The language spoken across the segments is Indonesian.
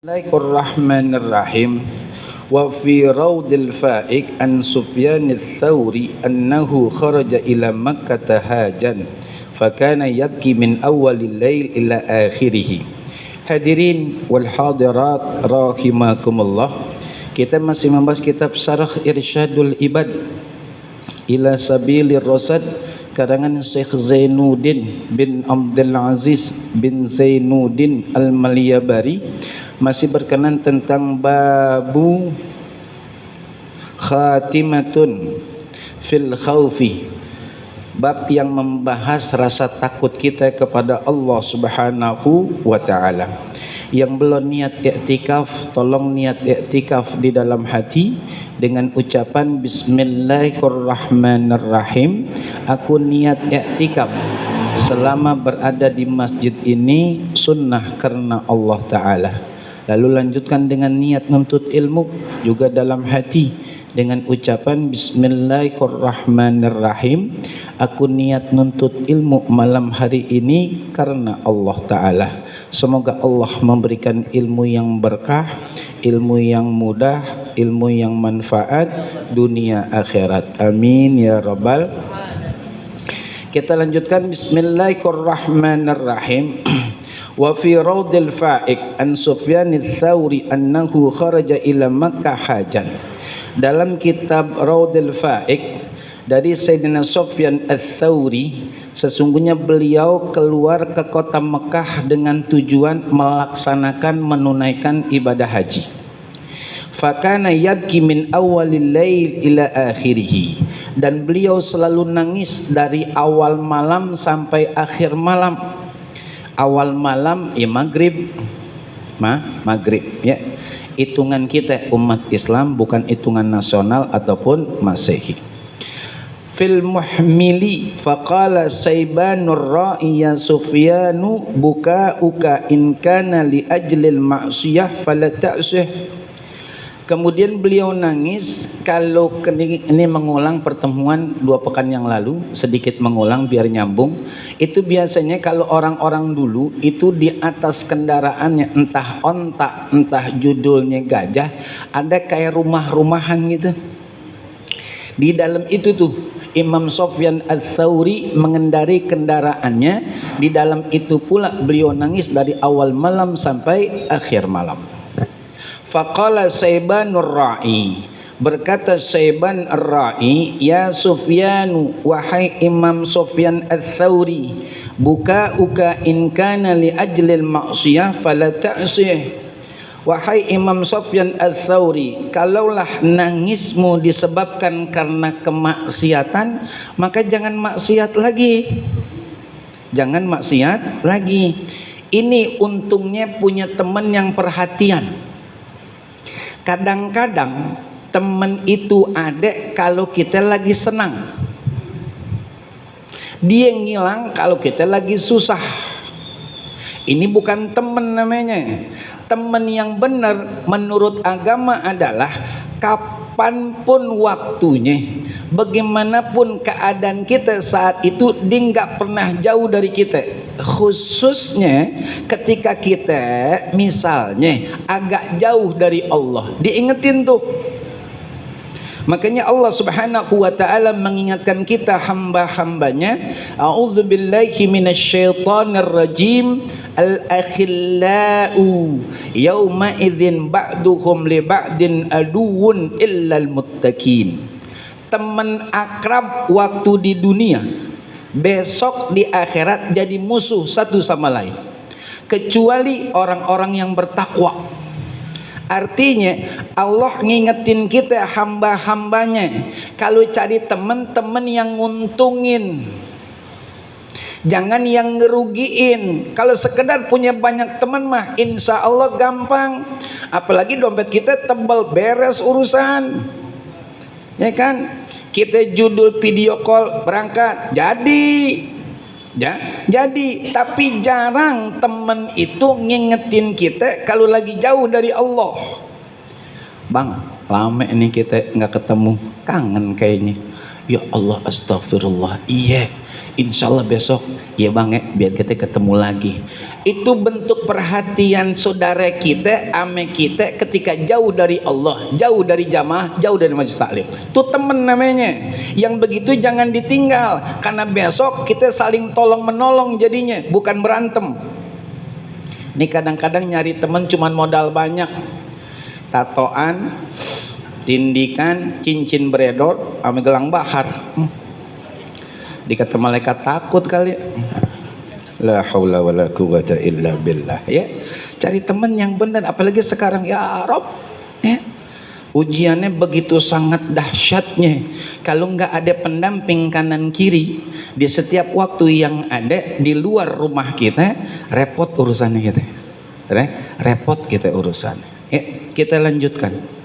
Bismillahirrahmanirrahim. Wa fi raudil fa'iq an Sufyan ats-Tsauri annahu kharaja ila Makkah hajan fa kana yabki min awwalil lail ila akhirih. Hadirin wal hadirat rahimakumullah. Kita masih membahas kitab Syarah Irsyadul Ibad ila Sabilir Rasyad karangan Syekh Zainuddin bin Abdul Aziz bin Zainuddin Al-Maliyabari, masih berkenan tentang babu khatimatun fil khaufi, bab yang membahas rasa takut kita kepada Allah Subhanahu wa taala. Yang belum niat i'tikaf, tolong niat i'tikaf di dalam hati dengan ucapan Bismillahirrahmanirrahim. Aku niat i'tikaf selama berada di masjid ini sunnah karena Allah taala. Lalu lanjutkan dengan niat menuntut ilmu juga dalam hati dengan ucapan Bismillahirrahmanirrahim. Aku niat menuntut ilmu malam hari ini karena Allah Ta'ala. Semoga Allah memberikan ilmu yang berkah, ilmu yang mudah, ilmu yang manfaat dunia akhirat. Amin ya rabbal. Kita lanjutkan Bismillahirrahmanirrahim. Wa fi raudil fa'iq an Sufyan ats-Tsauri annahu kharaja ila Makkah hajan. Dalam kitab Raudil Fa'iq dari Sayyidina Sufyan ats-Tsauri, sesungguhnya beliau keluar ke kota Mekah dengan tujuan melaksanakan menunaikan ibadah haji. Fakana yabki min awalil lail ila akhirih, dan beliau selalu nangis dari awal malam sampai akhir malam. Awal malam maghrib, maghrib ya. Hitungan kita umat Islam bukan hitungan nasional ataupun Masehi. Fil muhmili faqala Saybanur ra'i ya Sufyanu buka'uka in kana li ajlil ma'siyah fala ta'sih. Kemudian beliau nangis, kalau ini mengulang pertemuan 2 pekan yang lalu, sedikit mengulang biar nyambung. Itu biasanya kalau orang-orang dulu itu di atas kendaraannya, entah onta, entah judulnya gajah, ada kayak rumah-rumahan gitu. Di dalam itu tuh Imam Sufyan ats-Tsauri mengendari kendaraannya. Di dalam itu pula beliau nangis dari awal malam sampai akhir malam. Faqala Saybanur ra'i, berkata Sayban ar-ra'i, ya Sufyanu, wahai Imam Sufyan ats-Tsauri, buka'uka in kana li ajlil ma'siyah fala ta'sih. Wahai Imam Sufyan ats-Tsauri, kalaulah nangismu disebabkan karena kemaksiatan, maka jangan maksiat lagi. Jangan maksiat lagi. Ini untungnya punya teman yang perhatian. Kadang-kadang teman itu ada kalau kita lagi senang, dia ngilang kalau kita lagi susah. Ini bukan teman namanya. Teman yang benar menurut agama adalah kapanpun waktunya, bagaimanapun keadaan kita saat itu, dia nggak pernah jauh dari kita. Khususnya ketika kita misalnya agak jauh dari Allah, diingetin tuh. Makanya Allah Subhanahu wa taala mengingatkan kita hamba-hambanya, a'udzubillahi minasyaitonir rajim, al-akhillau yauma idzin ba'duhum li ba'din aduwwun illal muttaqin. Teman akrab waktu di dunia, besok di akhirat jadi musuh satu sama lain, kecuali orang-orang yang bertakwa. Artinya Allah ngingetin kita hamba-hambanya, kalau cari teman-teman yang nguntungin, jangan yang ngerugiin. Kalau sekedar punya banyak teman mah insya Allah gampang, apalagi dompet kita tebal, beres urusan, ya kan? Kita judul video call berangkat jadi, tapi jarang teman itu ngingetin kita kalau lagi jauh dari Allah. Bang, lama ini kita nggak ketemu, kangen kayaknya. Ya Allah, astagfirullah. Iya, Insya Allah besok ya bang ya, biar kita ketemu lagi. Itu bentuk perhatian saudara kita ame kita ketika jauh dari Allah, jauh dari jamaah, jauh dari majelis taklim. Itu temen namanya. Yang begitu jangan ditinggal, karena besok kita saling tolong menolong jadinya, bukan berantem. Ini kadang-kadang nyari temen cuman modal banyak, tatoan, tindikan, cincin beredor, ame gelang bahar. Dikata malaikat takut kali. La haula wala quwata illa billah. Ya, cari teman yang benar, apalagi sekarang ya Rob. Ya. Ujiannya begitu sangat dahsyatnya. Kalau nggak ada pendamping kanan kiri di setiap waktu yang ada di luar rumah kita, repot urusannya kita. Repot kita urusannya. Ya, kita lanjutkan.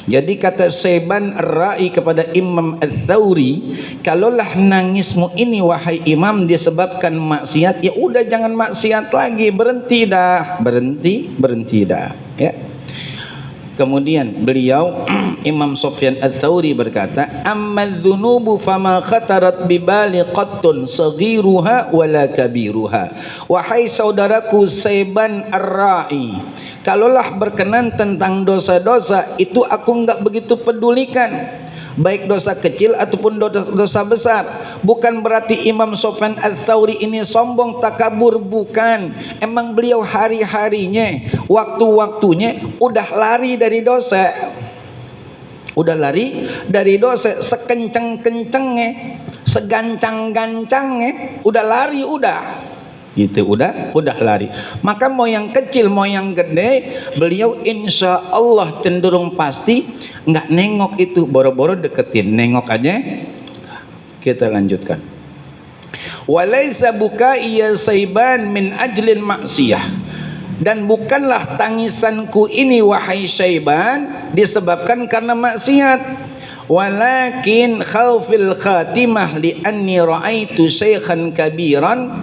Jadi kata Syaiban Ar-Ra'i kepada Imam Ats-Tsauri, kalaulah nangismu ini wahai imam disebabkan maksiat, ya udah jangan maksiat lagi, berhenti dah, berhenti dah, ya. Kemudian beliau Imam Sufyan Ats-Tsauri berkata, amma dzunubu fama khatarat bibali qattun saghiruha wala kabiruha. Wahai saudaraku Syaiban Ar-Ra'i, kalaulah berkenan tentang dosa-dosa itu aku enggak begitu pedulikan, baik dosa kecil ataupun dosa besar. Bukan berarti Imam Sufyan Ats-Tsauri ini sombong, takabur, bukan. Emang beliau hari-harinya, waktu-waktunya udah lari dari dosa. Udah lari dari dosa, sekenceng-kencengnya, segancang-gancangnya, udah lari, udah. Gitu, udah lari. Maka mau yang kecil mau yang gede, beliau insya Allah cenderung pasti nggak nengok itu, boro-boro deketin, nengok aja. Kita lanjutkan. Walaysa bukai ya Syaiban min ajlil maksiyah, dan bukanlah tangisanku ini wahai Syaiban disebabkan karena maksiat, walakin khawfil khatimah li anni ra'aitu syaikhan kabiran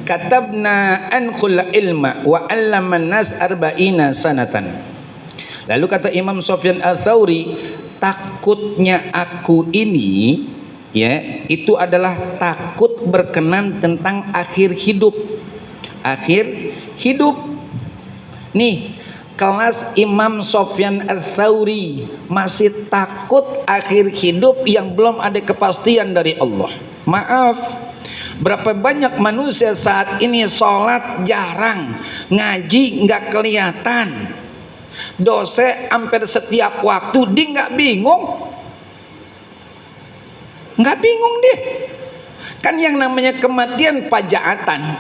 katabna ankhul ilma wa 'allaman nas arba'ina sanatan. Lalu kata Imam Sufyan Ats-Tsauri, takutnya aku ini ya, itu adalah takut berkenan tentang akhir hidup. Akhir hidup. Nih, kelas Imam Sufyan Ats-Tsauri masih takut akhir hidup yang belum ada kepastian dari Allah. Maaf, berapa banyak manusia saat ini sholat jarang, ngaji nggak kelihatan, dosa hampir setiap waktu, dia nggak bingung dia. Kan yang namanya kematian pajaatan,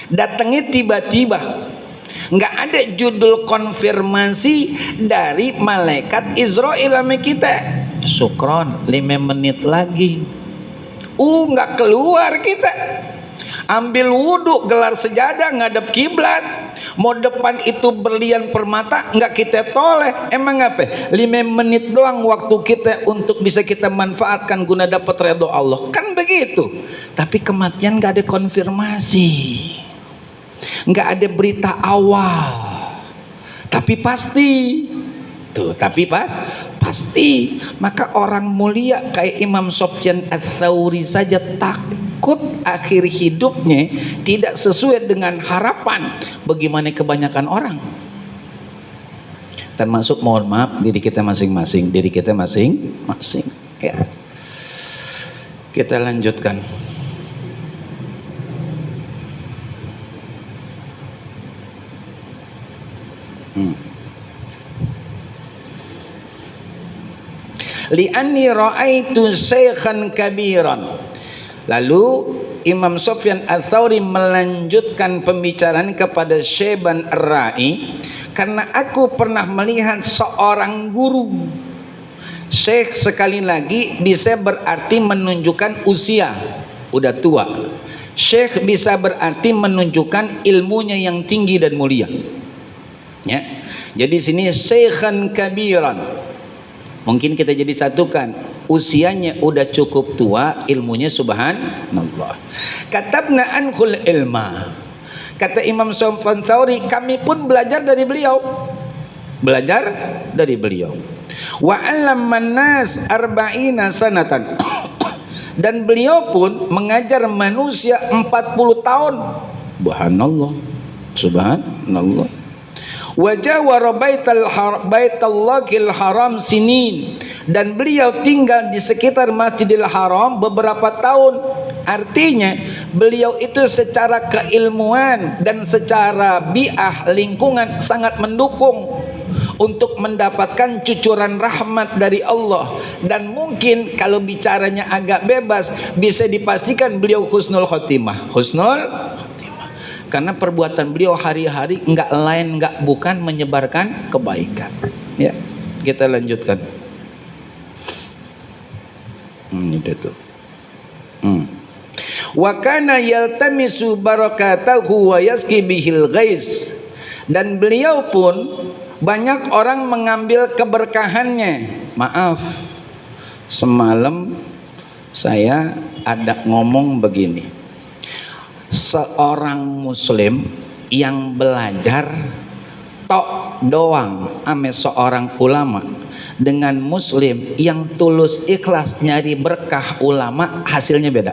datangnya tiba-tiba, nggak ada judul konfirmasi dari malaikat Israel sama kita. Syukron 5 menit lagi. Nggak keluar kita. Ambil wudhu, gelar sejadah, ngadep kiblat. Mau depan itu berlian permata, nggak kita toleh. Emang apa? 5 menit doang waktu kita untuk bisa kita manfaatkan guna dapat redha Allah. Kan begitu. Tapi kematian nggak ada konfirmasi, nggak ada berita awal. Tapi pasti. Tuh, tapi pasti. Maka orang mulia kayak Imam Sufyan Ats-Tsauri saja takut akhir hidupnya tidak sesuai dengan harapan. Bagaimana kebanyakan orang? Termasuk, mohon maaf, diri kita masing-masing. Ya. Kita lanjutkan. Li'anni ra'aitu syaikhan kabiran. Lalu Imam Sufyan Ats-Tsauri melanjutkan pembicaraan kepada Syaiban Ar-Ra'i, karena aku pernah melihat seorang guru. Syekh sekali lagi bisa berarti menunjukkan usia, udah tua. Syekh bisa berarti menunjukkan ilmunya yang tinggi dan mulia. Ya. Jadi sini syaikhan kabiran. Mungkin kita jadi satukan, usianya udah cukup tua, ilmunya subhanallah. Katabna ankhul ilma. Kata Imam Sufyan Ats-Tsauri, kami pun belajar dari beliau. Wa 'allaman nas arba'ina sanatan. dan beliau pun mengajar manusia 40 tahun. Subhanallah, subhanallah. Wajawara baitallahil haram sinin, dan beliau tinggal di sekitar Masjidil Haram beberapa tahun. Artinya beliau itu secara keilmuan dan secara bi'ah lingkungan sangat mendukung untuk mendapatkan cucuran rahmat dari Allah. Dan mungkin kalau bicaranya agak bebas, bisa dipastikan beliau husnul khotimah. Husnul khotimah, karena perbuatan beliau hari-hari enggak lain enggak bukan menyebarkan kebaikan. Ya, kita lanjutkan. Ini dia tuh. Wa kana yaltamisu barakatahu wa yaski bihil ghais, dan beliau pun banyak orang mengambil keberkahannya. Maaf, semalam saya ada ngomong begini, seorang muslim yang belajar tok doang ame seorang ulama dengan muslim yang tulus ikhlas nyari berkah ulama, hasilnya beda.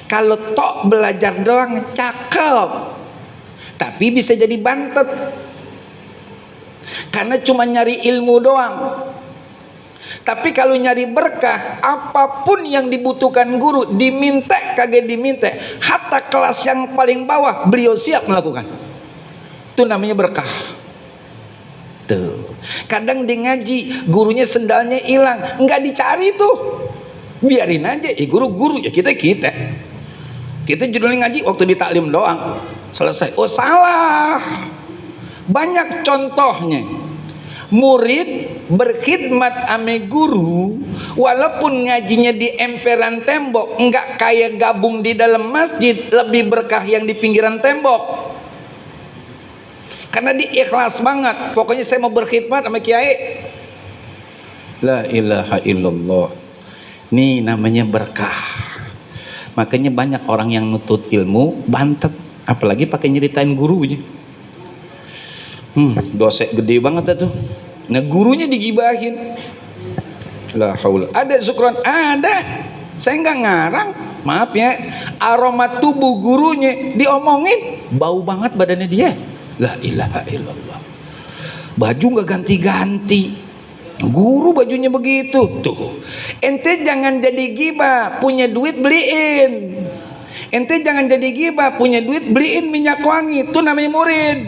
Kalau tok belajar doang cakep, tapi bisa jadi bantet karena cuma nyari ilmu doang. Tapi kalau nyari berkah, apapun yang dibutuhkan guru, diminta kagak diminta, hatta kelas yang paling bawah beliau siap melakukan. Itu namanya berkah. Tuh. Kadang di ngaji gurunya sendalnya hilang, nggak dicari tuh, biarin aja. Guru ya kita judulnya ngaji waktu di taklim doang, selesai. Oh salah. Banyak contohnya. Murid berkhidmat ame guru, walaupun ngajinya di emperan tembok, enggak kayak gabung di dalam masjid, lebih berkah yang di pinggiran tembok. Karena dia ikhlas banget. Pokoknya saya mau berkhidmat sama kiai. La ilaha illallah. Ini namanya berkah. Makanya banyak orang yang nutut ilmu bantet, apalagi pakai nyeritain gurunya. Dosek gede banget tuh. Nah gurunya digibahin. La haula. Ada syukran? Ada. Saya nggak ngarang. Maaf ya. Aroma tubuh gurunya diomongin, bau banget badannya dia. La ilaha illallah. Baju nggak ganti-ganti. Guru bajunya begitu. Tuh. Ente jangan jadi gibah, punya duit beliin. Ente jangan jadi gibah, punya duit beliin minyak wangi. Itu namanya murid.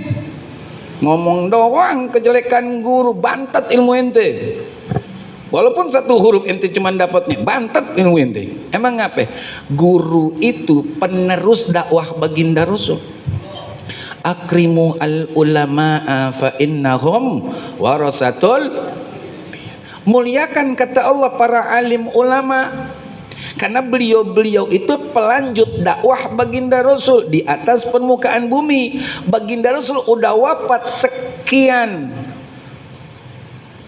Ngomong doang kejelekan guru, bantet ilmu ente. Walaupun satu huruf ente cuma dapatnya, bantet ilmu ente. Emang apa? Guru itu penerus dakwah baginda Rasul. Akrimu al ulama'a fa innahum warasatul. Muliakan kata Allah para alim ulama, karena beliau itu pelanjut dakwah baginda Rasul di atas permukaan bumi. Baginda Rasul udah wafat sekian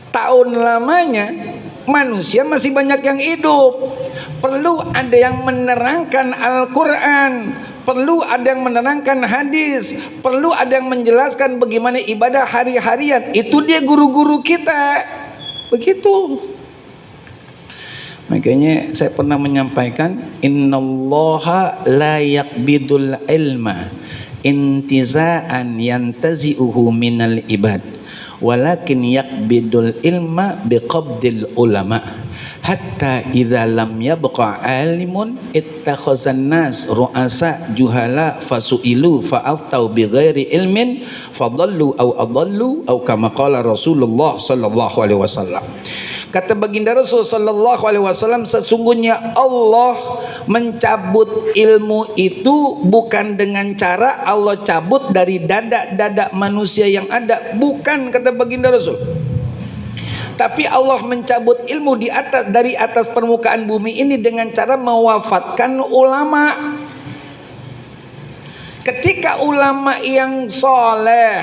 tahun lamanya, manusia masih banyak yang hidup. Perlu ada yang menerangkan Al-Quran, perlu ada yang menerangkan hadis, perlu ada yang menjelaskan bagaimana ibadah hari-harian. Itu dia guru-guru kita. Begitu. Makanya saya pernah menyampaikan, innallaha la yaqbidul ilma intiza'an yantazi'uhu minal ibad, walakin yaqbidul ilma biqabdil ulama, hatta idza lam yabqa alimun ittakhazan nas ru'asa juhala fasu'ilu fa'aftau bighairi ilmin fadallu au adallu au kama qala Rasulullah sallallahu alaihi wasallam. Kata baginda Rasul sallallahu alaihi wasallam, sesungguhnya Allah mencabut ilmu itu bukan dengan cara Allah cabut dari dada-dada manusia yang ada, bukan, kata baginda Rasul. Tapi Allah mencabut ilmu dari atas permukaan bumi ini dengan cara mewafatkan ulama. Ketika ulama yang soleh,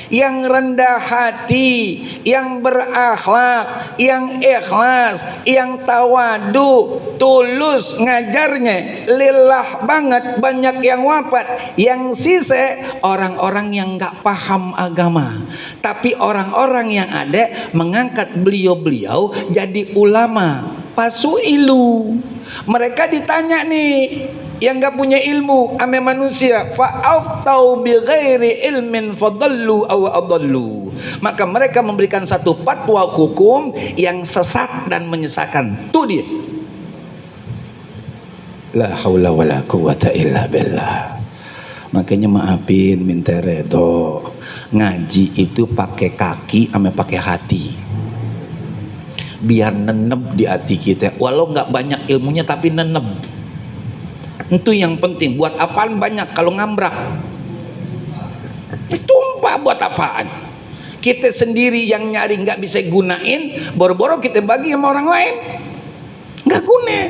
yang rendah hati, yang berakhlak, yang ikhlas, yang tawadu, tulus ngajarnya, lillah banget, banyak yang wafat. Yang sisa orang-orang yang gak paham agama, tapi orang-orang yang ada mengangkat beliau-beliau jadi ulama. Fasu'ilu, mereka ditanya nih yang gak punya ilmu ame manusia, fa'aftau bighairi ilmin fadallu aw adallu, maka mereka memberikan satu fatwa hukum yang sesat dan menyesatkan. Tuh dia. La haula wala quwata illa billah. Makanya maafin, minta redo. Ngaji itu pakai kaki ame pakai hati, biar nenep di hati kita. Walau nggak banyak ilmunya tapi nenep. Itu yang penting. Buat apaan banyak kalau ngambrak? Tumpah buat apaan? Kita sendiri yang nyari nggak bisa gunain, boro-boro kita bagi sama orang lain, nggak guna.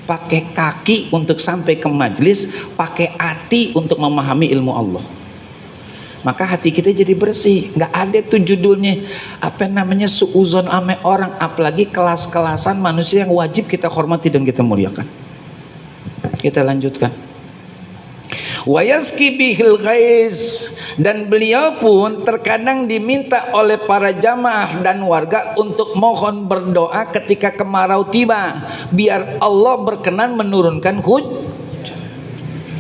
Pakai kaki untuk sampai ke majelis, pakai hati untuk memahami ilmu Allah. Maka hati kita jadi bersih. Nggak ada tuh judulnya apa namanya suuzon ame orang, apalagi kelas-kelasan manusia yang wajib kita hormati dan kita muliakan. Kita lanjutkan. Wa yaski bihil ghais, dan beliau pun terkadang diminta oleh para jamaah dan warga untuk mohon berdoa ketika kemarau tiba, biar Allah berkenan menurunkan hujan.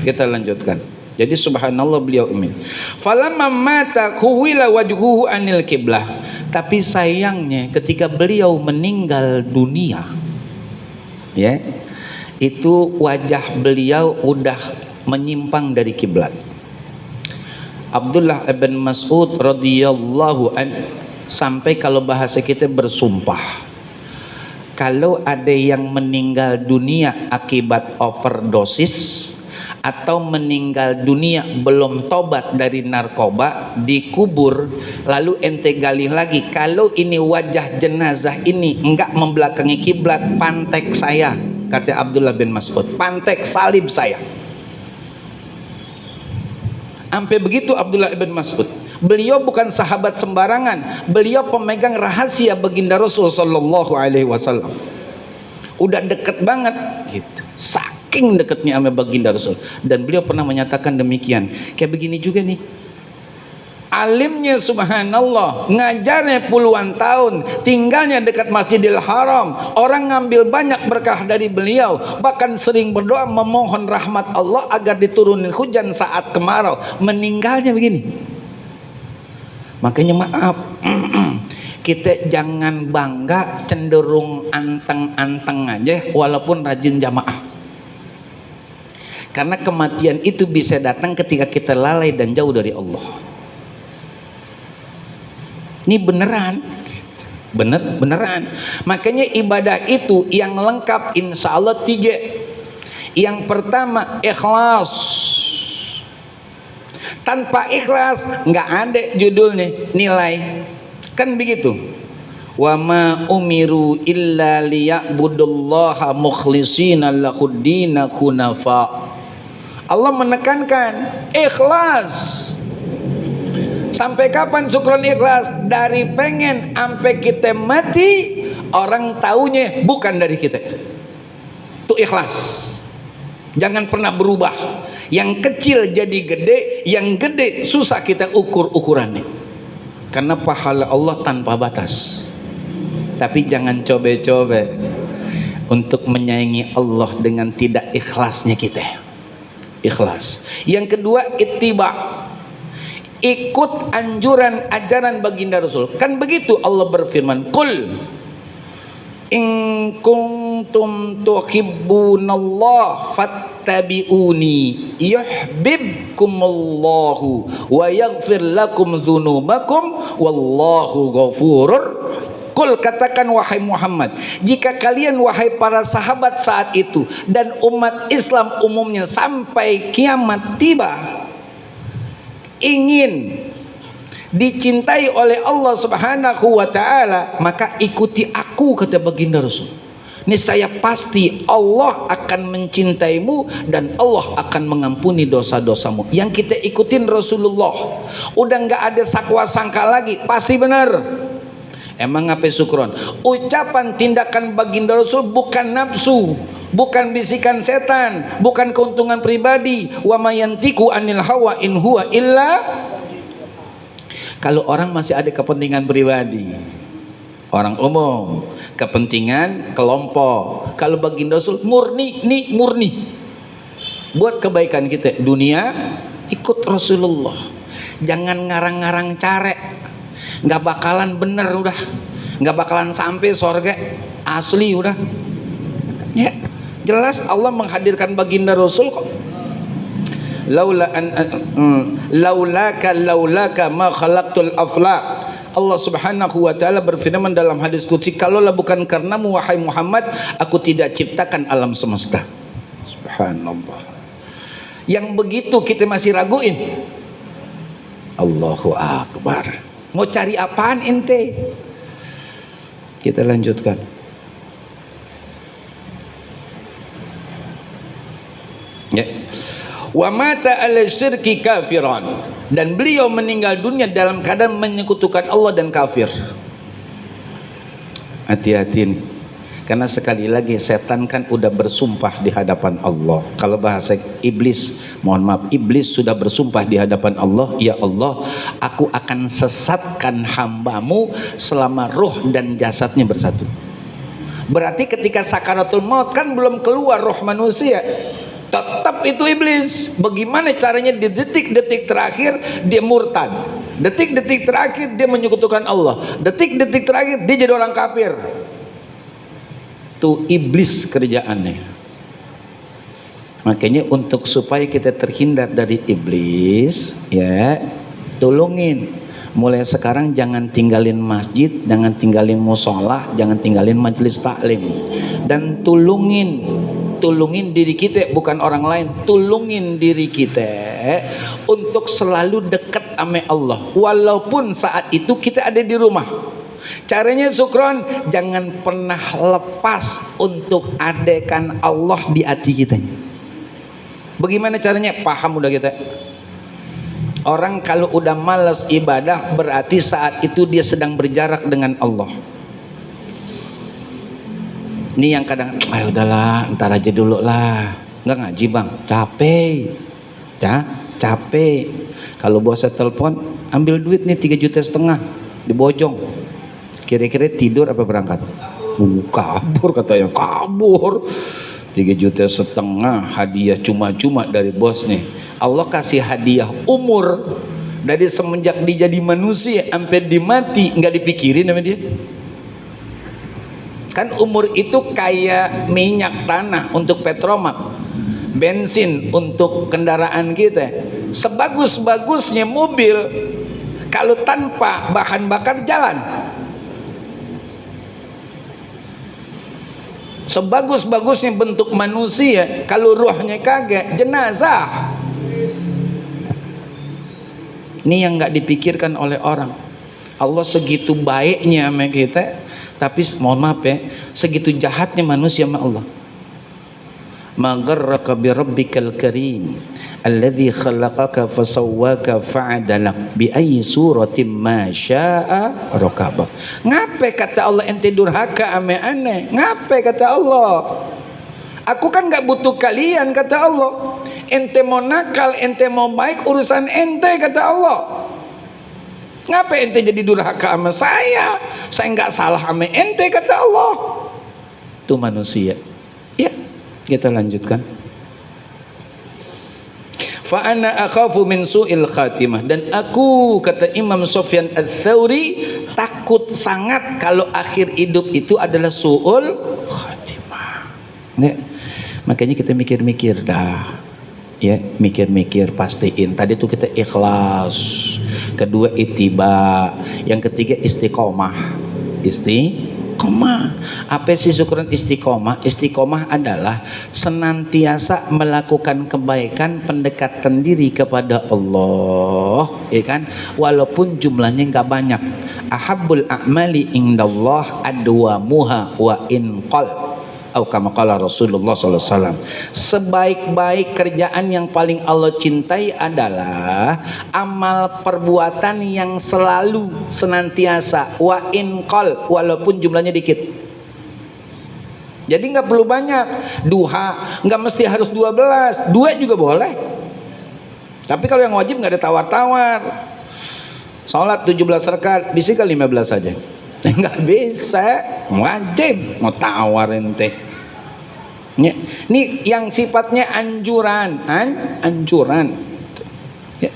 Kita lanjutkan. Jadi subhanallah beliau amin. Falamma mata kuwila wajhuhu anil kiblah. Tapi sayangnya ketika beliau meninggal dunia, ya, itu wajah beliau udah menyimpang dari kiblat. Abdullah ibn Mas'ud radhiyallahu an sampai kalau bahasa kita bersumpah, kalau ada yang meninggal dunia akibat overdosis atau meninggal dunia belum tobat dari narkoba, dikubur lalu ente gali lagi, kalau ini wajah jenazah ini enggak membelakangi kiblat, pantek saya, kata Abdullah bin Mas'ud, pantek salib saya. Sampai begitu Abdullah bin Mas'ud. Beliau bukan sahabat sembarangan, beliau pemegang rahasia baginda Rasul sallallahu alaihi wasallam. Udah deket banget gitu, saking deketnya sama baginda Rasul. Dan beliau pernah menyatakan demikian. Kayak begini juga nih, alimnya subhanallah, ngajarnya puluhan tahun, tinggalnya dekat Masjidil Haram, orang ngambil banyak berkah dari beliau, bahkan sering berdoa memohon rahmat Allah agar diturunin hujan saat kemarau. Meninggalnya begini. Makanya maaf, kita jangan bangga cenderung anteng-anteng aja walaupun rajin jamaah. Karena kematian itu bisa datang ketika kita lalai dan jauh dari Allah. Ini beneran. Makanya ibadah itu yang lengkap insya Allah 3. Yang pertama ikhlas. Tanpa ikhlas nggak ada judulnya nilai, kan begitu. Wa ma umiru illa liya'budullaha mukhlishina lahuddina hunafa. Allah menekankan ikhlas. Sampai kapan syukron ikhlas? Dari pengen sampai kita mati orang taunya bukan dari kita. Itu ikhlas. Jangan pernah berubah. Yang kecil jadi gede, yang gede susah kita ukur ukurannya. Karena pahala Allah tanpa batas. Tapi jangan coba-coba untuk menyayangi Allah dengan tidak ikhlasnya kita. Ikhlas. Yang kedua ittiba. Ikut anjuran ajaran baginda Rasul. Kan begitu Allah berfirman, qul in kuntum tuhibbunallah fattabi'uni yuhibbukumullahu wa yaghfir lakum dzunubakum wallahu ghafurur. Qul, katakan wahai Muhammad, jika kalian wahai para sahabat saat itu dan umat Islam umumnya sampai kiamat tiba ingin dicintai oleh Allah Subhanahu wa ta'ala, maka ikuti aku, kata baginda Rasul. Niscaya pasti Allah akan mencintaimu dan Allah akan mengampuni dosa-dosamu. Yang kita ikutin Rasulullah. Udah nggak ada sakwa sangka lagi, pasti benar. Emang apa syukron? Ucapan tindakan baginda Rasul bukan nafsu, bukan bisikan setan, bukan keuntungan pribadi. Wa mayantiku anil hawa in huwa illa. Kalau orang masih ada kepentingan pribadi, orang umum, kepentingan kelompok. Kalau baginda Rasul murni, buat kebaikan kita dunia, ikut Rasulullah. Jangan ngarang-ngarang care, nggak bakalan bener udah, nggak bakalan sampai surga asli udah. Ya, jelas Allah menghadirkan baginda Rasul kok. Laulaka ma khalaqtul aflaq. Allah Subhanahu wa taala berfirman dalam hadis qudsi, kalaulah bukan karenamu wahai Muhammad, aku tidak ciptakan alam semesta. Subhanallah. Yang begitu kita masih raguin. Allahu akbar. Mau cari apaan ente? Kita lanjutkan. Ya. Wa mata ala syirki kafiran, dan beliau meninggal dunia dalam keadaan menyekutukan Allah dan kafir. Hati-hati, karena sekali lagi setan kan udah bersumpah di hadapan Allah. Kalau bahasa iblis, mohon maaf, iblis sudah bersumpah di hadapan Allah, ya Allah, aku akan sesatkan hambamu selama roh dan jasadnya bersatu. Berarti ketika sakaratul maut kan belum keluar roh manusia, tetap itu iblis. Bagaimana caranya di detik-detik terakhir dia murtad, detik-detik terakhir dia menyekutukan Allah, detik-detik terakhir dia jadi orang kafir. Itu iblis kerjaannya. Makanya untuk supaya kita terhindar dari iblis, ya, tolongin mulai sekarang jangan tinggalin masjid, jangan tinggalin musola, jangan tinggalin majelis taklim, dan tulungin diri kita, bukan orang lain, tulungin diri kita untuk selalu dekat sama Allah walaupun saat itu kita ada di rumah. Caranya Sukron, jangan pernah lepas untuk adakan Allah di hati kita. Bagaimana caranya? Paham udah kita. Orang kalau udah malas ibadah berarti saat itu dia sedang berjarak dengan Allah. Ini yang kadang, ayo udahlah, ntar aja dulu lah, nggak ngaji bang, capek, ya, capek. Kalau bosnya telepon, ambil duit nih 3,5 juta di bojong. Kira-kira tidur apa berangkat? Kabur katanya, kabur. 3,5 juta hadiah cuma-cuma dari bos nih. Allah kasih hadiah umur dari semenjak dia jadi manusia sampai dia mati, nggak dipikirin sama dia. Kan umur itu kayak minyak tanah untuk petromak, bensin untuk kendaraan kita. Sebagus-bagusnya mobil, kalau tanpa bahan bakar jalan. Sebagus-bagusnya bentuk manusia, kalau ruhnya kagak, jenazah. Ini yang nggak dipikirkan oleh orang. Allah segitu baiknya sama kita, tapi mohon maaf ya, segitu jahatnya manusia sama Allah. Magharraka bi rabbikal karim alladzi khalaqaka fasawwaka fa'adalak bi ayyi suratin ma syaa rakabak. Ngape kata Allah ente durhaka ame aneh? Ngape kata Allah? Aku kan gak butuh kalian kata Allah. Ente mau nakal, ente mau baik, urusan ente kata Allah. Ngapa ente jadi durhaka sama saya? Saya nggak salah sama ente kata Allah. Itu manusia. Ya, kita lanjutkan. Fa ana akhafu min su'il khatimah, dan aku kata Imam Sufyan Ats-Tsauri takut sangat kalau akhir hidup itu adalah su'ul khatimah. Ya. Makanya kita mikir-mikir dah. Ya, mikir-mikir, pastiin. Tadi tuh kita ikhlas, kedua ittiba, yang ketiga istiqomah. Istiqomah. Apa sih syukuran istiqomah? Istiqomah adalah senantiasa melakukan kebaikan, pendekatan diri kepada Allah, ya kan? Walaupun jumlahnya nggak banyak. Ahabbul a'mali indallah adwamuha wa in qal. Atau kama qala Rasulullah SAW, sebaik-baik kerjaan yang paling Allah cintai adalah amal perbuatan yang selalu senantiasa wa in qal, walaupun jumlahnya dikit. Jadi nggak perlu banyak. Duha nggak mesti harus 12, 2 juga boleh. Tapi kalau yang wajib nggak ada tawar-tawar. Salat 17 rakaat, bisa ke 15 saja. Nggak bisa, wajib mau tawar ente. Ini yang sifatnya anjuran, anjuran. Ya.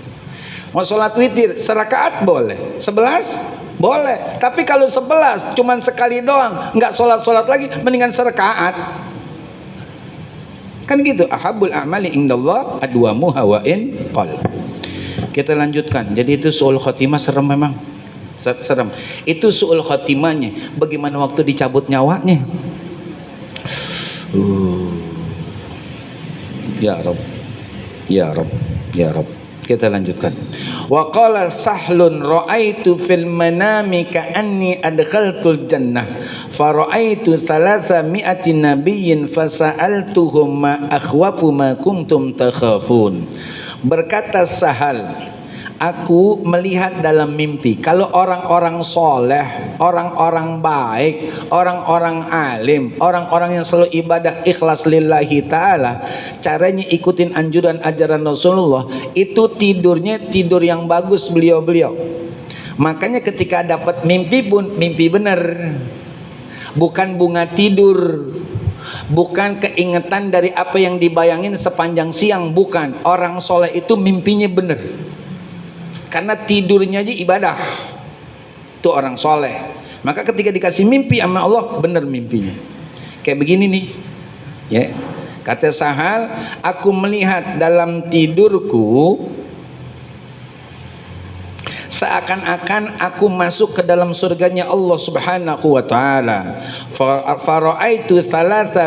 Mau sholat witir serakaat boleh, 11 boleh. Tapi kalau 11 cuman sekali doang, nggak sholat lagi, mendingan serakaat. Kan gitu. Ahabul a'mali indallah adwamuha wa in qal. Kita lanjutkan. Jadi itu su'ul khotimah serem memang. Serem. Itu su'ul khotimahnya. Bagaimana waktu dicabut nyawanya? Ya Rabb. Ya Rabb. Ya Rabb. Kita lanjutkan. Wa qala Sahlun ra'aitu fil manami ka'anni adkhaltul jannah fa ra'aitu 300 nabiyyin fasa'altuhum ma akhwafu ma kuntum takhafun. Berkata Sahal, aku melihat dalam mimpi kalau orang-orang soleh, orang-orang baik, orang-orang alim, orang-orang yang selalu ibadah ikhlas lillahi ta'ala, caranya ikutin anjuran ajaran Rasulullah, itu tidurnya tidur yang bagus beliau-beliau. Makanya ketika dapat mimpi pun mimpi benar, bukan bunga tidur, bukan keingetan dari apa yang dibayangin sepanjang siang, bukan. Orang soleh itu mimpinya benar, karena tidurnya aja ibadah. Itu orang soleh. Maka ketika dikasih mimpi sama Allah, benar mimpinya. Kayak begini nih, ya. Kata Sahal, aku melihat dalam tidurku seakan-akan aku masuk ke dalam surganya Allah Subhanahu wa taala. Fara'aitu 300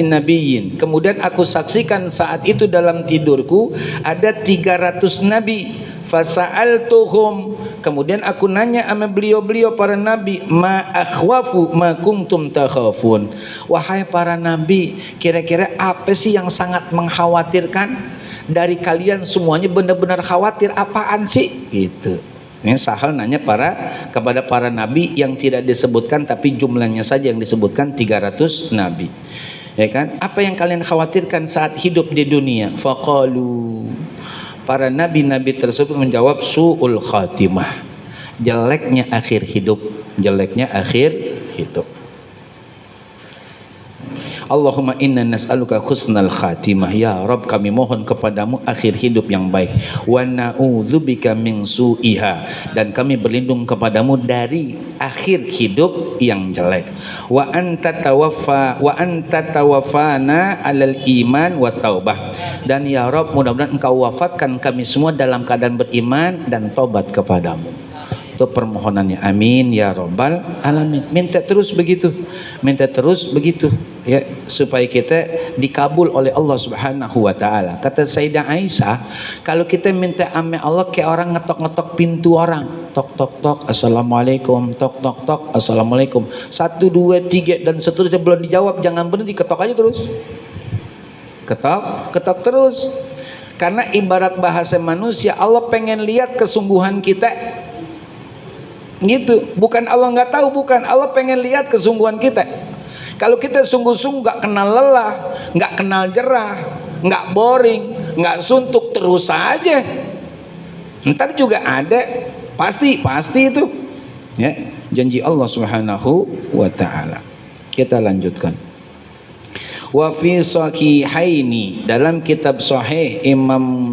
nabiyyin. Kemudian aku saksikan saat itu dalam tidurku ada 300 nabi. Fasa'altuhum, kemudian aku nanya sama beliau-beliau para nabi, ma akhwafu ma kuntum takhafun. Wahai para nabi, kira-kira apa sih yang sangat mengkhawatirkan dari kalian? Semuanya benar-benar khawatir, apaan sih? Gitu. Ini Sahal nanya kepada para nabi yang tidak disebutkan, tapi jumlahnya saja yang disebutkan 300 nabi. Ya kan? Apa yang kalian khawatirkan saat hidup di dunia? Faqalu, para nabi-nabi tersebut menjawab, su'ul khatimah, jeleknya akhir hidup, jeleknya akhir hidup. Allahumma inna nas'aluka husnal khatimah, ya Rabb kami mohon kepadamu akhir hidup yang baik. Wa na'udzubika min su'iha, dan kami berlindung kepadamu dari akhir hidup yang jelek. Wa anta tawaffana 'alal iman wa taubah, dan ya Rabb mudah-mudahan engkau wafatkan kami semua dalam keadaan beriman dan tobat kepadamu. Itu permohonannya, amin ya rabbal alamin. Minta terus begitu, minta terus begitu, ya, supaya kita dikabul oleh Allah Subhanahu wa taala. Kata Sayyidah Aisyah, kalau kita minta ame Allah kayak orang ngetok-ngetok pintu orang, tok tok tok assalamualaikum, tok tok tok assalamualaikum, 1 2 3 dan seterusnya, belum dijawab jangan berhenti, ketok aja terus, ketok ketok terus. Karena ibarat bahasa manusia, Allah pengen lihat kesungguhan kita. Gitu, bukan Allah nggak tahu, bukan, Allah pengen lihat kesungguhan kita. Kalau kita sungguh-sungguh nggak kenal lelah, nggak kenal jerah, nggak boring, nggak suntuk, terus aja, ntar juga ada, pasti itu, ya, janji Allah Subhanahu wa taala. Kita lanjutkan. Wa fi sahihaini, dalam kitab sahih Imam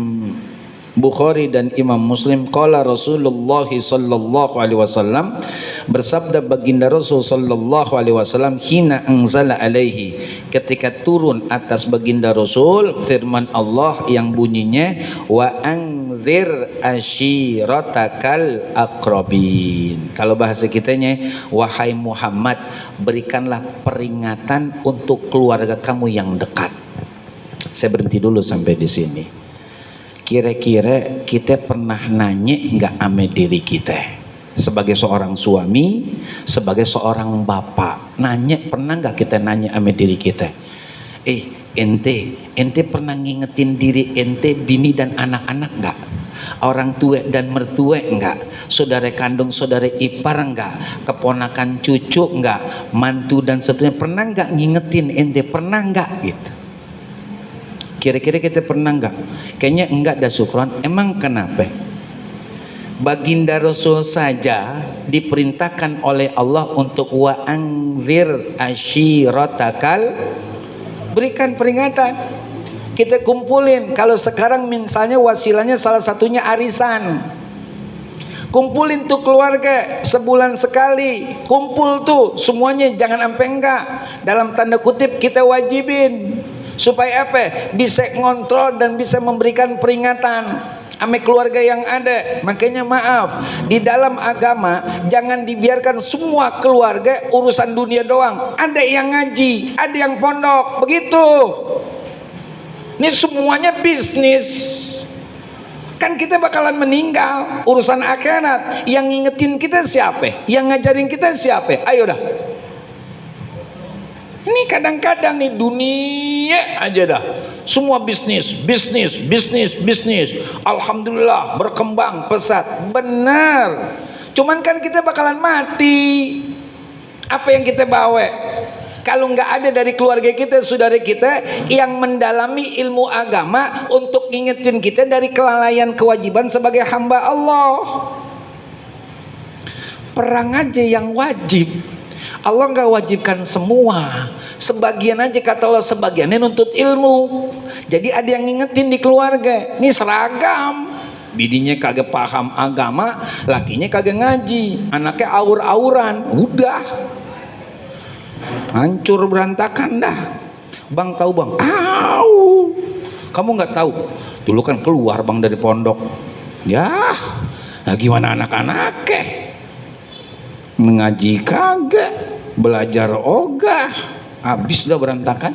Bukhari dan Imam Muslim, qala Rasulullah sallallahu alaihi wasallam, bersabda baginda Rasul sallallahu alaihi wasallam, hina anzala alaihi, ketika turun atas baginda Rasul firman Allah yang bunyinya, wa anzir ashiratakal aqrabin. Kalau bahasa kitanya, wahai Muhammad, berikanlah peringatan untuk keluarga kamu yang dekat. Saya berhenti dulu sampai di sini. Kira-kira kita pernah nanya nggak ame diri kita sebagai seorang suami, sebagai seorang bapak, pernah nggak kita nanya ame diri kita, ente pernah ngingetin diri ente, bini dan anak-anak nggak? Orang tua dan mertua enggak? Saudara kandung, saudara ipar enggak? Keponakan cucu enggak? Mantu dan seterusnya, pernah enggak ngingetin ente? Pernah enggak gitu? Kira-kira kita pernah enggak? Kayaknya enggak dah, syukron. Emang kenapa? Baginda Rasul saja diperintahkan oleh Allah untuk wa anzir ashiratakal, berikan peringatan. Kita kumpulin. Kalau sekarang misalnya wasilahnya salah satunya arisan, kumpulin tuh keluarga sebulan sekali, kumpul tuh semuanya, jangan sampai enggak. Dalam tanda kutip kita wajibin supaya apa? Bisa ngontrol dan bisa memberikan peringatan ame keluarga yang ada. Makanya maaf, di dalam agama jangan dibiarkan semua keluarga urusan dunia doang. Ada yang ngaji, ada yang pondok, begitu. Ini semuanya bisnis. Kan kita bakalan meninggal, urusan akhirat. Yang ngingetin kita siapa? Yang ngajarin kita siapa? Ayo dah. Ini kadang-kadang nih dunia aja dah. Semua bisnis. Alhamdulillah berkembang pesat. Benar. Cuman kan kita bakalan mati. Apa yang kita bawa? Kalau nggak ada dari keluarga kita, saudara kita yang mendalami ilmu agama untuk ngingetin kita dari kelalaian kewajiban sebagai hamba Allah. Perang aja yang wajib, Allah nggak wajibkan semua. Sebagian aja kata Allah, sebagiannya nuntut ilmu. Jadi ada yang ngingetin di keluarga. Ini seragam. Bidinya kagak paham agama, lakinya kagak ngaji, anaknya aur-auran, udah hancur berantakan dah. Bang tahu bang? Kamu nggak tahu? Dulu kan keluar bang dari pondok. Ya, nah gimana anak-anaknya? Mengaji kagak, belajar ogah, habis dah berantakan.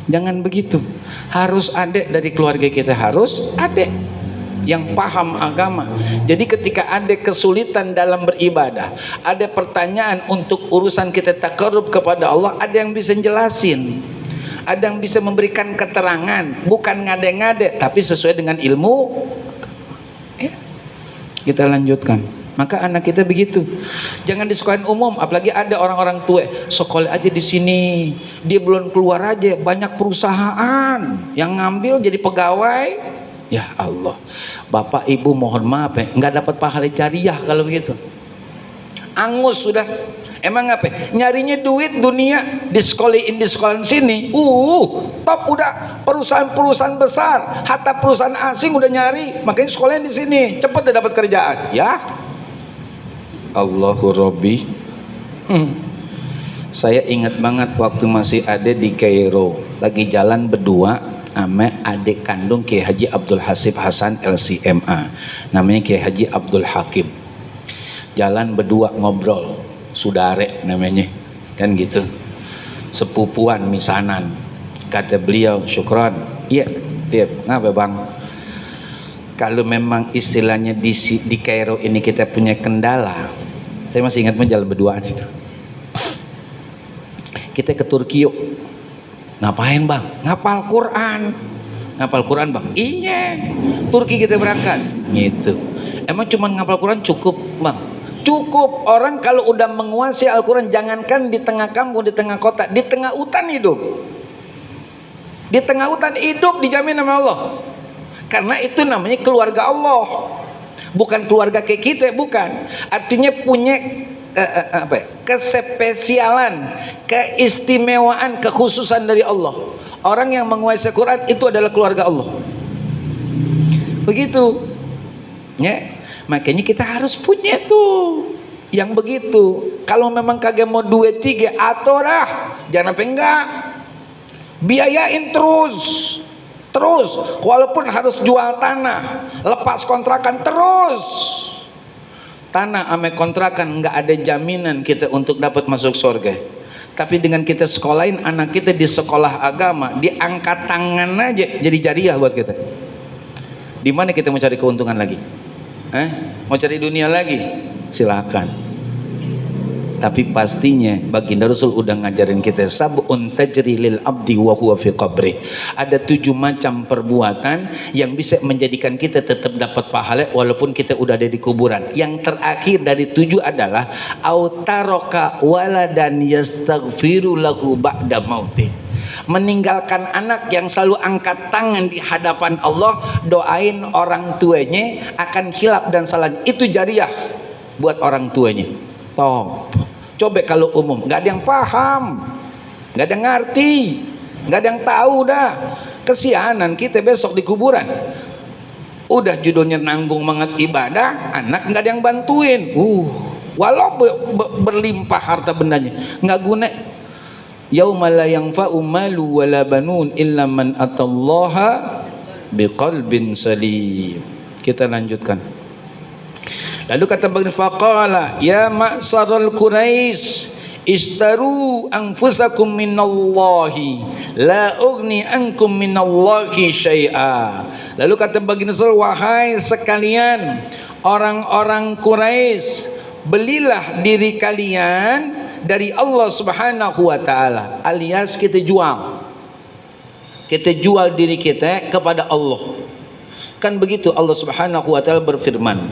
Jangan begitu. Harus ada dari keluarga kita, harus ada yang paham agama. Jadi ketika ada kesulitan dalam beribadah, ada pertanyaan untuk urusan kita takarrub kepada Allah, ada yang bisa jelasin, ada yang bisa memberikan keterangan, bukan ngade-ngade tapi sesuai dengan ilmu. Kita lanjutkan. Maka anak kita begitu, jangan di sekolah umum, apalagi ada orang-orang tua sekolah aja di sini, dia belum keluar aja banyak perusahaan yang ngambil jadi pegawai. Ya Allah, bapak ibu mohon maaf ya, nggak dapat pahala jariah kalau begitu. Angus sudah. Emang apa? Nyarinya duit dunia di sekolah sini. Top udah, perusahaan-perusahaan besar, hatta perusahaan asing udah nyari, makanya sekolahnya di sini, cepet udah dapat kerjaan. Ya. Allahu Rabbi. Saya ingat banget waktu masih ada di Kairo, lagi jalan berdua sama adik kandung Kiai Haji Abdul Hasib Hasan LCMA, namanya Kiai Haji Abdul Hakim. Jalan berdua ngobrol, sudare namanya, kan gitu, sepupuan misanan. Kata beliau, syukron. Iya, tiap ngapa bang? Kalau memang istilahnya di Kairo ini kita punya kendala, saya masih ingat jalan berduaan itu. Kita ke Turki yuk. Ngapain bang? Ngapal Quran. Ngapal Quran bang? Iya, Turki kita berangkat gitu. Emang cuma ngapal Quran cukup bang? Cukup. Orang kalau udah menguasai Al-Quran, jangankan di tengah kampung, di tengah kota, di tengah hutan hidup. Di tengah hutan hidup dijamin sama Allah. Karena itu namanya keluarga Allah, bukan keluarga kayak kita, bukan. Artinya punya kespesialan, keistimewaan, kekhususan dari Allah. Orang yang menguasai Quran itu adalah keluarga Allah. Begitu. Ya, makanya kita harus punya tuh yang begitu. Kalau memang kagak mau 2, 3 atorah, jangan sampai enggak. Biayain terus. Walaupun harus jual tanah, lepas kontrakan terus. Tanah ame kontrakan nggak ada jaminan kita untuk dapat masuk surga. Tapi dengan kita sekolahin anak kita di sekolah agama, diangkat tangan aja jadi jariah buat kita. Di mana kita mau cari keuntungan lagi? Mau cari dunia lagi? Silakan. Tapi pastinya baginda Rasul udah ngajarin kita sab'un tajri lil abdi wa huwa fi qabri. Ada 7 macam perbuatan yang bisa menjadikan kita tetap dapat pahala walaupun kita udah ada di kuburan. Yang terakhir dari 7 adalah autaraka waladan yastaghfiru lahu ba'da mauti. meninggalkan anak yang selalu angkat tangan di hadapan Allah doain orang tuanya akan khilaf dan salah, itu jariah buat orang tuanya. Top. Coba kalau umum nggak ada yang paham, nggak ada yang ngerti, nggak ada yang tahu dah. Kesianan kita besok di kuburan. Udah judulnya nanggung banget ibadah, anak nggak ada yang bantuin. Walau berlimpah harta bendanya, nggak guna. Yauma la yanfa'u malu wala banun illa man atallaha biqalbin salim. Kita lanjutkan. Lalu kata baginda, faqala ya ma'saral Quraisy istaru anfusakum minallahi la ugni ankum minallahi syai'a. Lalu kata baginda, wahai sekalian orang-orang Quraisy, belilah diri kalian dari Allah Subhanahu wa taala, alias kita jual diri kita kepada Allah. Kan begitu Allah Subhanahu wa taala berfirman,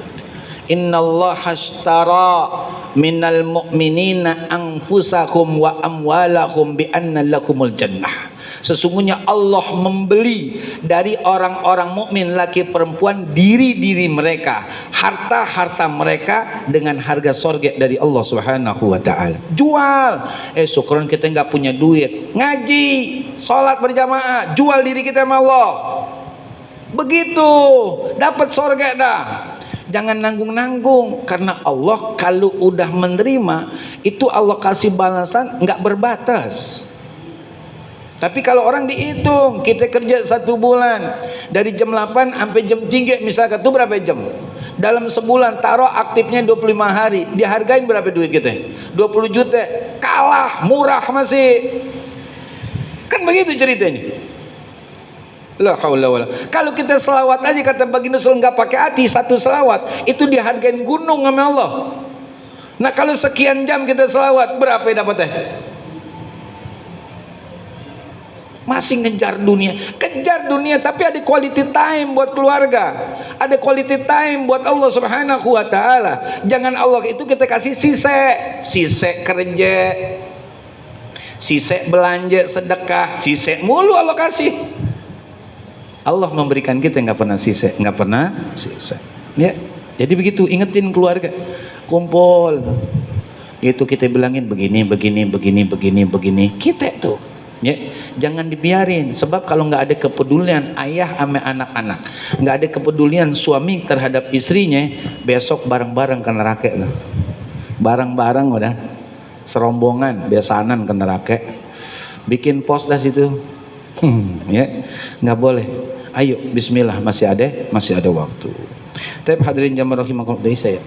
innallaha ashtara minal mu'minina anfusahum wa amwalahum bi anna lakumul jannah. Sesungguhnya Allah membeli dari orang-orang mukmin laki perempuan diri-diri mereka, harta-harta mereka dengan harga surga dari Allah Subhanahu wa taala. Jual. Syukuran kita enggak punya duit, ngaji, salat berjamaah, jual diri kita sama Allah. Begitu dapat surga dah. Jangan nanggung-nanggung, karena Allah kalau udah menerima itu Allah kasih balasan nggak berbatas. Tapi kalau orang dihitung, kita kerja 1 bulan dari jam 8 sampai jam 3 misalkan, itu berapa jam? Dalam sebulan taruh aktifnya 25 hari, dihargain berapa duit kita? 20 juta. Kalah, murah masih. Kan begitu ceritanya. La haula wala. Kalau kita selawat aja kata baginda Rasul nggak pakai hati, 1 selawat itu dihargain gunung sama Allah. Nah kalau sekian jam kita selawat, berapa ya dapatnya? Masih kejar dunia, tapi ada quality time buat keluarga, ada quality time buat Allah Subhanahu wa taala. Jangan Allah itu kita kasih sise kerja, sise belanja, sedekah, sise mulu Allah kasih. Allah memberikan kita nggak pernah sisa. Ya, jadi begitu, ingetin keluarga, kumpul, itu kita bilangin begini. Kita tuh, ya, jangan dibiarin. Sebab kalau nggak ada kepedulian ayah sama anak-anak, nggak ada kepedulian suami terhadap istrinya, besok bareng-bareng ke neraka. Bareng-bareng udah serombongan besanan ke neraka. Bikin pos dah situ. Ya, nggak boleh. Ayo bismillah, masih ada waktu. Tapi hadirin jamaah rahimakumullah, dari saya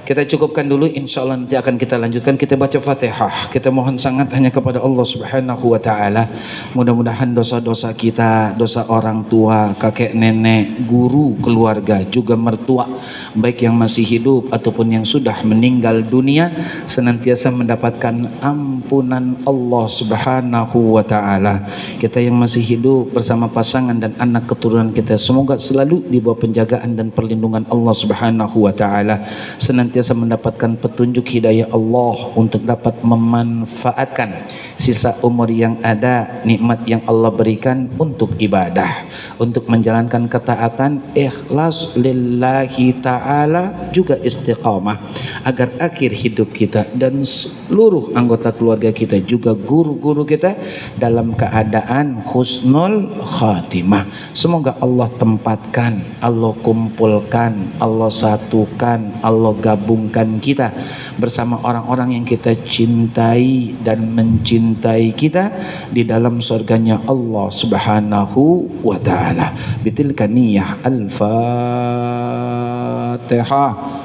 kita cukupkan dulu, insya Allah nanti akan kita lanjutkan. Kita baca Fatihah, kita mohon sangat hanya kepada Allah Subhanahu wa ta'ala. Mudah-mudahan dosa-dosa kita, dosa orang tua, kakek nenek, guru, keluarga, juga mertua, baik yang masih hidup ataupun yang sudah meninggal dunia, senantiasa mendapatkan ampunan Allah Subhanahu wa ta'ala. Kita yang masih hidup bersama pasangan dan anak keturunan kita, semoga selalu di bawah penjagaan dan perlindungan Allah Subhanahu wa ta'ala, senantiasa mendapatkan petunjuk hidayah Allah untuk dapat memanfaatkan sisa umur yang ada, nikmat yang Allah berikan untuk ibadah, untuk menjalankan ketaatan, ikhlas lillahi ta'ala, juga istiqamah, agar akhir hidup kita dan seluruh anggota keluarga kita, juga guru-guru kita, dalam keadaan husnul khatimah. Semoga Allah tempatkan, Allah kumpulkan, Allah satukan, Allah gabungkan kita bersama orang-orang yang kita cintai dan mencintai kita di dalam surganya Allah Subhanahu wa ta'ala. Bitilka niyah. Al-Fatihah.